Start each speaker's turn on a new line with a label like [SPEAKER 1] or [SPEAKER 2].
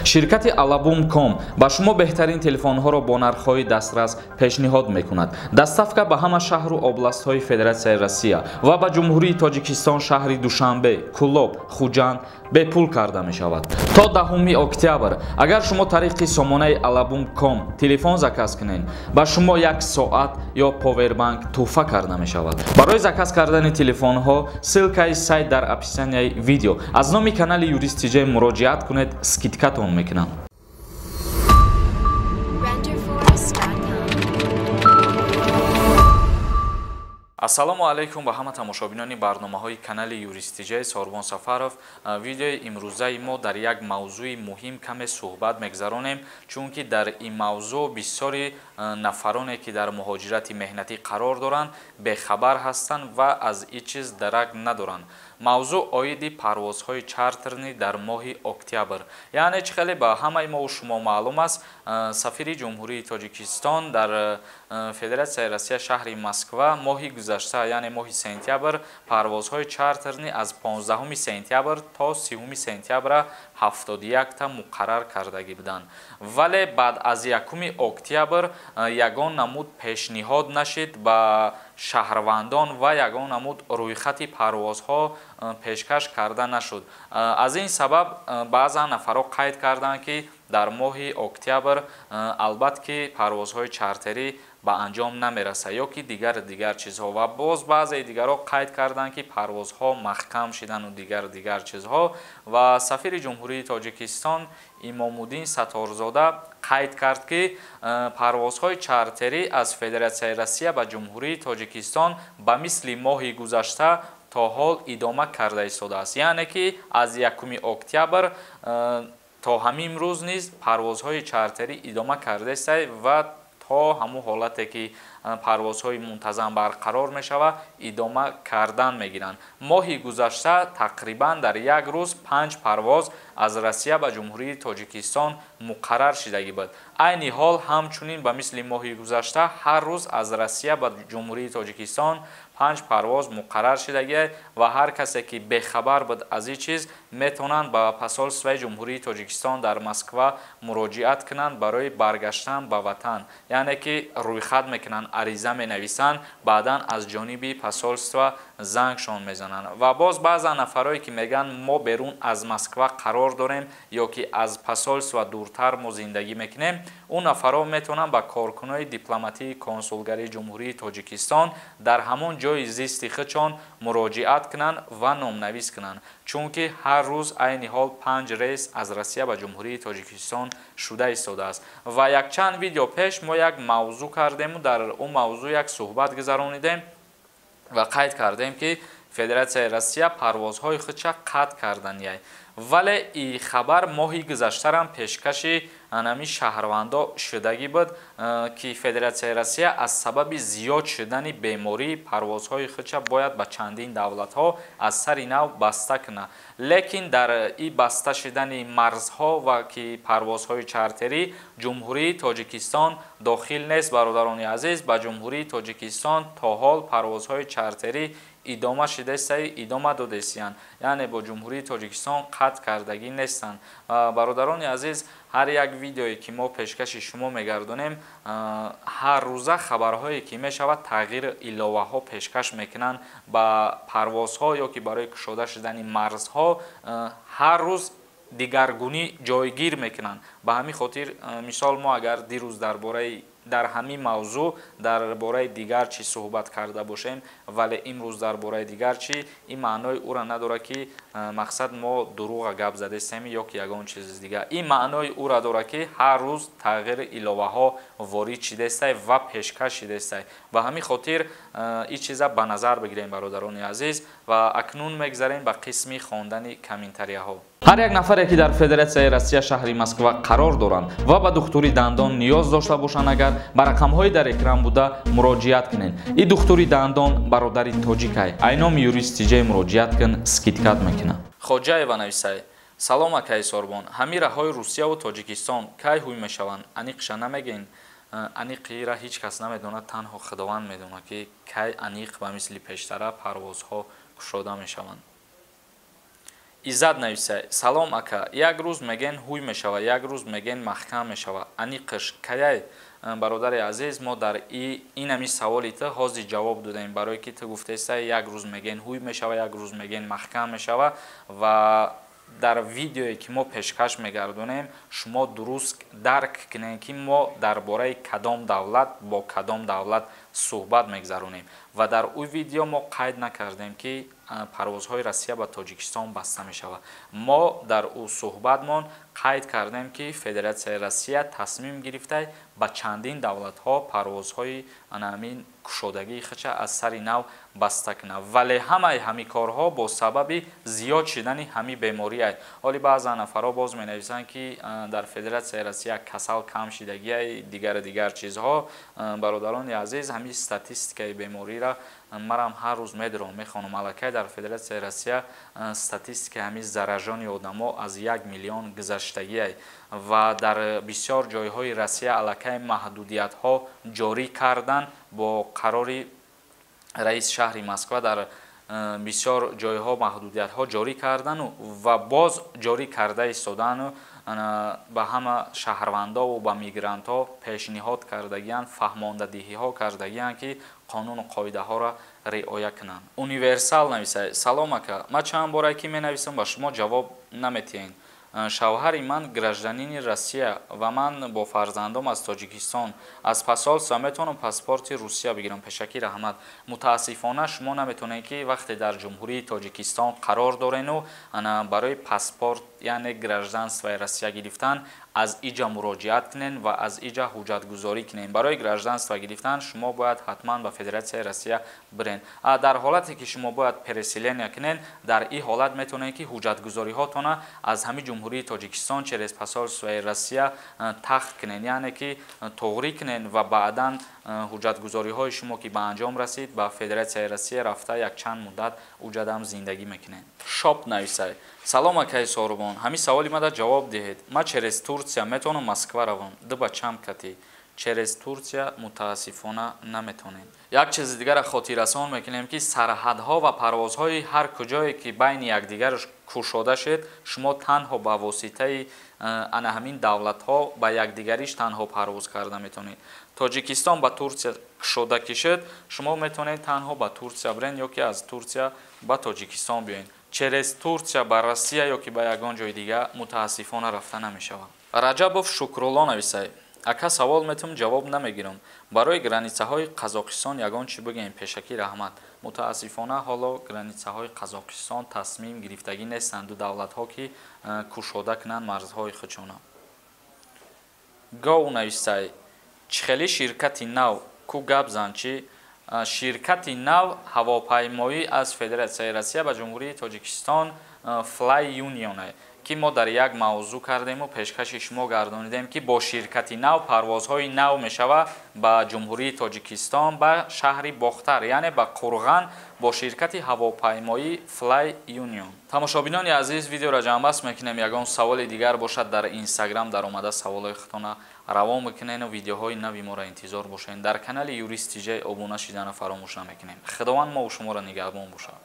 [SPEAKER 1] ширкати Alabum.com ба шумо беҳтарин телефонҳоро бо нархҳои дастрас пешниҳод мекунад. доставка ба ҳама шаҳру областҳои Федератсияи Россия ва ба Ҷумҳурии Тоҷикистон шаҳри Душанбе, Кулоб, Хуҷанд бепул карда мешавад. То 10 октябр агар шумо тариқи сомонаи Alabum.com телефон заказ кунед, ба шумо 1 соат ё повербанк тӯҳфа карда мешавад. барои заказ кардани телефонҳо ссилкаи сайт дар описанияи видео аз номи канали Юрист TJ муроҷиат кунед, скидкатон мекунам. ассалому алайкум ба ҳама тамошобинони барномаҳои канали Юрист TJ. Сорбон Сафаров. Видеои имрӯзаи мо дар як мавзӯи муҳим каме суҳбат мегзаронем, чунки дар ин мавзӯъ бисёри нафароне ки дар муҳоҷирати меҳнатӣ қарор доранд бехабар ҳастанд ва аз ин чиз дарак надоранд. мавзӯъ оиди парвозҳои чартерни дар моҳи октябр, яъне ки хеле ба ҳамаи мо шумо маълум аст, сафири Ҷумҳурии Тоҷикистон дар Федератсияи Россия шаҳри Москва моҳи гузашта, яъне моҳи сентябр, парвозҳои чартерни аз 15 сентябр то 30 сентябр 71 та муқаррар кардагӣ буданд. вале баъд аз 1 октябр ягон намуд пешниҳод нашид ба шаҳрвандон ва ягон намуд рӯйхати парвозҳо пешкаш карда нашуд. аз ин сабаб баъзан нафаро қайд карданд ки дар моҳи октябр албатта ки парвозҳои чартерӣ ба анҷом намераса ё ки дигар чизҳо, ва боз баъзеи дигарҳо қайд карданд ки парвозҳо маҳкам шидану дигар чизҳо. ва сафири Ҷумҳурии Тоҷикистон Имомуддин Саторзода қайд кард ки парвозҳои чартерӣ аз Федератсияи Россия ба Ҷумҳурии Тоҷикистон ба мисли моҳи гузашта то ҳол идома карда истодааст, яъне ки аз 1 октябр то ҳамин рӯз низ парвозҳои чартерӣ идома карда истад ва то ҳамун ҳолате ки парвозҳои мунтазам барқарор мешавад идома кардан мегиранд. моҳи гузашта тақрибан дар як рӯз 5 парвоз аз Россия ба Ҷумҳурии Тоҷикистон муқаррар шидагӣ буд. айни ҳол ҳамчунин ба мисли моҳи гузашта ҳар рӯз аз Россия ба Ҷумҳурии Тоҷикистон 5 парвоз муқаррар шидагӣ ва ҳар касе ки бехабар буд аз ин чиз метавонанд ба посолствои Ҷумҳурии Тоҷикистон дар Москва муроҷиат кунанд барои баргаштан ба ватан, яъне ки рӯйхат мекунанд, ариза менависанд, баъдан аз ҷониби посолства зангшон мезананд. ва боз баъзан нафарое ки мегӯянд мо берун аз Москва қарор дорем ё ки аз посолства дуртар мо зиндагӣ мекунем, он нафаро метавонанд ба коркунои дипломатии консулгарии Ҷумҳурии Тоҷикистон дар ҳамон ҷои зисти худшон муроҷиат кунанд ва номнавис кунанд, чунки ҳар рӯз айни ҳол 5 рейс аз Россия ба Ҷумҳурии Тоҷикистон шуда истодааст. ва якчанд видео пеш мо як мавзӯъ кардему, дар он мавзӯъ як суҳбат гузаронидем ва қайд кардем ки Федератсияи Россия парвозҳои худша қатъ карданяй. вале ин хабар моҳи гузаштарам пешкаши анами шаҳрвандо шудагӣ буд ки Федератсияи Россия аз сабаби зиёд шудани беморӣ парвозҳои худша бояд ба чандин давлатҳо аз сари нав баста кунад. лекин дар ин баста шудани марзҳо ва ки парвозҳои чартерӣ Ҷумҳурии Тоҷикистон дохил нест. бародарони азиз, ба Ҷумҳурии Тоҷикистон то ҳол парвозҳои чартерӣ идома шидастаи идома додастанд, яъне бо Ҷумҳурии Тоҷикистон қатъ кардагӣ нестанд. бародарони азиз, ҳар як видеое ки мо пешкаши шумо мегардонем, ҳар рӯза хабарҳое ки мешавад тағйир иловаҳо пешкаш мекунанд ба парвозҳо ё ки барои кушода шудани марзҳо ҳар рӯз дигаргунӣ ҷойгир мекунанд. ба ҳамин хотир мисол мо агар дирӯз дар ҳамин мавзӯъ дар бораи дигар чӣ суҳбат карда бошем, вале имрӯз дар бораи дигар чӣ, ин маънои ура надорад ки мақсад мо дурӯға гап задастем ё ки ягон чиз дигар. ин маънои ура дорад ки ҳар рӯз тағйири иловаҳо ворид шидастай ва пешкаш шидастай. ба ҳамин хотир ин чиза ба назар бигирем бародарони азиз, ва акнун мегзарем ба қисми хондани комментарияҳо. ҳар як нафаре ки дар Федератсияи Россия шаҳри Москва қарор доранд ва ба духтури дандон ниёз дошта бошанд, агар ба рақамҳои дар экран буда муроҷиат кунед. ин духтури дандон бародари тоҷикай, айноми Юрист TJ муроҷиат кун, скидкат мекунад. Хоҷаева нависай: салом акаи Сорбон, ҳамин раҳҳои Русияву Тоҷикистон кай ҳуй мешаванд? аниқша намегӯед? аниқира ҳеҷ кас намедонад, танҳо худованд медонад ки кай аниқ ба мисли пештара парвозҳо кушода мешаванд. Иззат нависай: салом ака, як рӯз мегӯен ҳуй мешава, як рӯз мегӯен маҳкам мешава. Ани қиш каяй? Бародари азиз, мо дар ин ҳами саволи ту ҳозир ҷавоб додаем, барое ки ту гуфтаисай як рӯз мегӯен ҳуй мешава, як рӯз мегӯен маҳкам мешава ва дар видеое ки мо пешкаш мегардонем шумо дуруст дарк кунед ки мо дар бораи кадом давлат бо кадом давлат суҳбат мегзаронем ва дар ӯ видео мо қайд накардем ки парвозҳои Россия ба Тоҷикистон баста мешавад. Мо дар ӯ суҳбатмон қайд кардем ки Федератсияи Россия тасмим гирифта ба чандин давлатҳо парвозҳои анамин кушодагии хача аз сари нав баста кунад. Вале ҳамаи ҳами корҳо бо сабаби зиёд шидани ҳами бемория. ҳоли баъзан нафарҳо боз менависанд ки дар Федератсияи Россия касал кам шидагия дигар чизҳо. Бародарони азиз, ҳами статистикаи беморира марам ҳар рӯз медорам, мехонам аллакай дар Федератсияи Россия статистикаи ҳами заражони одамо аз 1 миллион гузаштагия ва дар бисёр ҷойҳои Россия аллакай маҳдудиятҳо ҷорӣ кардан бо қарори раис шаҳри Москва дар бисёр ҷойҳо маҳдудиятҳо ҷорӣ кардану ва боз ҷорӣ карда истодану ба ҳама шаҳрвандову ба мигрантҳо пешниҳод кардагиянд, фаҳмондадиҳиҳо кардагиянд ки қонуну қоидаҳоро риоя кунанд. Универсал нависай: салом ака, ман чанд бора ки менависам ба шумо ҷавоб наметиҳед. Шавҳари ман гражданини Россия ва ман бо фарзандом аз Тоҷикистон. Аз посолства метавонам паспорти Русия бигирам. Пешакӣ раҳмат. Мутаассифона шумо наметавонед ки вақте дар ҷумҳурии Тоҷикистон қарор дорену барои паспорт яъне гражданствои Россия гирифтан аз иҷа муроҷиат кунен ва аз иҷа ҳуҷҷатгузорӣ кунен. Барои гражданство гирифтан шумо бояд ҳатман ба Федератсияи Россия бирен. Дар ҳолате ки шумо бояд переселения кунен, дар ин ҳолат метавонед ки ҳуҷҷатгузориҳотона аз ҳами ҷумҳурии Тоҷикистон через посолствои Россия тахт кунен, яъне ки тоғрӣ кунен ва баъдан ҳуҷҷатгузориҳои шумо ки ба анҷом расид ба Федератсияи Россия рафта якчанд муддат уҷадам зиндагӣ мекунен. Шоп нависай: салом акаи Сорубон, ҳами саволи мада ҷавоб диҳед. Ман через Турсия метавонам Москва равам. Дуба чам кати. Через Турсия мутаассифона наметавонем. Як чизи дигара хотиррасон мекунем ки сарҳадҳо ва парвозҳои ҳар куҷое ки байни якдигар кушода шед, шумо танҳо ба воситаи ана ҳамин давлатҳо ба якдигариш танҳо парвоз карда метавонед. Тоҷикистон ба Турсия кушода кишед, шумо метавонед танҳо ба Турсия бирен ё ки аз Турсия ба Тоҷикистон биёед. Через Турсия ба Россия ё ки ба ягон ҷои дигар мутаассифона рафта намешавад. Раҷабов Шукрулло нависай: ака, савол метавонам ҷавоб намегирам. Барои границаҳои Қазоқистон ягон чӣ бигӯем. Пешакӣ раҳмат. Мутаассифона ҳоло границаҳои Қазоқистон тасмим гирифтагӣ нестанд ду давлатҳо ки кушода кунанд марзҳои худшона. Гов нависай: чӣ хели ширкати нав ку гап зан чи? Ширкати нав ҳавопаймоӣ аз Федератсияи Россия ба ҷумҳурии Тоҷикистон Fly Union ки мо дар як мавзӯъ кардему пешкаши шумо гардонидем ки бо ширкати нав парвозҳои нав мешава ба ҷумҳурии Тоҷикистон ба шаҳри Бохтар, яъне ба Қурған бо ширкати ҳавопаймоӣ Fly Union. Тамошобинони азиз, видеоро ҷамъбаст мекунем. Ягон саволи дигар бошад дар Instagram даромада саволҳои худтона равон мекунед ва видеоҳои нави моро интизор бошед. Дар канали Юрист TJ обуна шидана фаромӯш намекунем. Худованд мо шуморо нигаҳбон бошад.